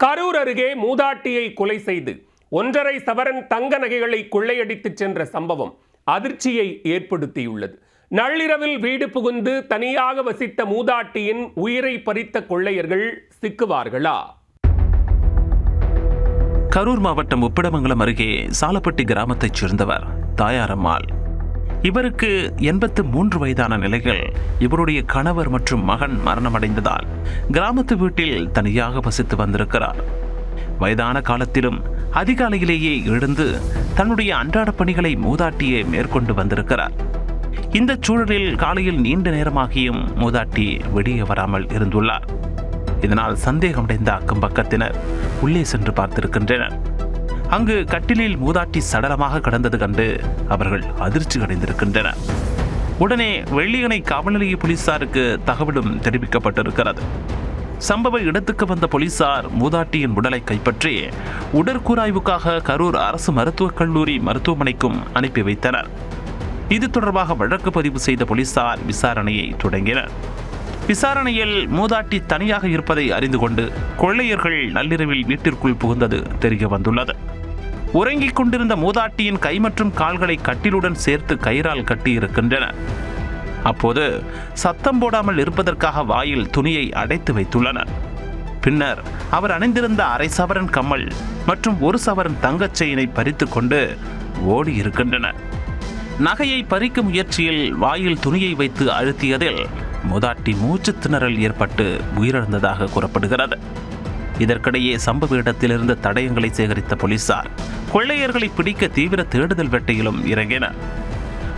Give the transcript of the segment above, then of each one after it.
கரூர் அருகே மூதாட்டியை கொலை செய்து 1.5 சவரன் தங்க நகைகளை கொள்ளையடித்துச் சென்ற சம்பவம் அதிர்ச்சியை ஏற்படுத்தியுள்ளது. நள்ளிரவில் வீடு புகுந்து தனியாக வசித்த மூதாட்டியின் உயிரை பறித்த கொள்ளையர்கள் சிக்குவார்களா? கரூர் மாவட்டம் உப்பிடமங்கலம் அருகே சாலப்பட்டி கிராமத்தைச் சேர்ந்தவர் தாயாரம்மாள். இவருக்கு 83 வயதான நிலையில் இவருடைய கணவர் மற்றும் மகன் மரணமடைந்ததால் கிராமத்து வீட்டில் தனியாக வசித்து வந்திருக்கிறார். வயதான காலத்திலும் அதிகாலையிலேயே எழுந்து தன்னுடைய அன்றாட பணிகளை மூதாட்டியே மேற்கொண்டு வந்திருக்கிறார். இந்த சூழலில் காலையில் நீண்ட நேரமாகியும் மூதாட்டி வெளியே வராமல் இருந்துள்ளார். இதனால் சந்தேகமடைந்த அக்கம் பக்கத்தினர் உள்ளே சென்று பார்த்திருக்கின்றனர். அங்கு கட்டிலில் மூதாட்டி சடலமாக கிடந்தது கண்டு அவர்கள் அதிர்ச்சி அடைந்திருக்கின்றனர். உடனே வெள்ளியணை காவல் நிலைய போலீசாருக்கு தகவலும் தெரிவிக்கப்பட்டிருக்கிறது. சம்பவ இடத்துக்கு வந்த போலீசார் மூதாட்டியின் உடலை கைப்பற்றி உடற்கூராய்வுக்காக கரூர் அரசு மருத்துவக் கல்லூரி மருத்துவமனைக்கும் அனுப்பி வைத்தனர். இது தொடர்பாக வழக்கு பதிவு செய்த போலீசார் விசாரணையை தொடங்கினர். விசாரணையில் மூதாட்டி தனியாக இருப்பதை அறிந்து கொண்டு கொள்ளையர்கள் நள்ளிரவில் வீட்டிற்குள் புகுந்தது தெரிய வந்துள்ளது. உறங்கிக் கொண்டிருந்த மூதாட்டியின் கை மற்றும் கால்களை கட்டிலுடன் சேர்த்து கயிறால் கட்டி இருக்கின்றனர். அப்போது சத்தம் போடாமல் இருப்பதற்காக வாயில் துணியை அடைத்து வைத்துள்ளனர். பின்னர் அவர் அணிந்திருந்த 1/2 சவரன் கம்மல் மற்றும் 1 சவரன் தங்கச் செயினை பறித்து கொண்டு ஓடி இருக்கின்றனர். நகையை பறிக்கும் முயற்சியில் வாயில் துணியை வைத்து அழுத்தியதில் மூதாட்டி மூச்சு திணறல் ஏற்பட்டு உயிரிழந்ததாக கூறப்படுகிறது. இதற்கிடையே சம்பவ இடத்திலிருந்து தடயங்களை சேகரித்த போலீசார் கொள்ளையர்களை பிடிக்க தீவிர தேடுதல் வேட்டையிலும் இறங்கினர்.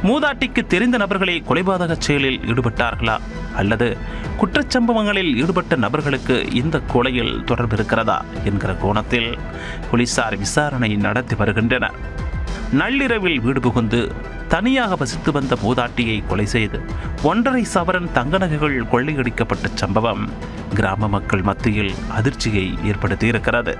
மூதாட்டிக்கு தெரிந்த நபர்களே கொலைபாதக செயலில் ஈடுபட்டார்களா அல்லது குற்றச்சம்பவங்களில் ஈடுபட்ட நபர்களுக்கு இந்த கொலையில் தொடர்பு இருக்கிறதா என்கிற கோணத்தில் போலீசார் விசாரணை நடத்தி வருகின்றனர். நள்ளிரவில் வீடு புகுந்து தனியாக வசித்து வந்த மூதாட்டியை கொலை செய்து 1.5 சவரன் தங்க நகைகள் கொள்ளையடிக்கப்பட்ட சம்பவம் கிராம மக்கள் மத்தியில் அதிர்ச்சியை ஏற்படுத்தியிருக்கிறது.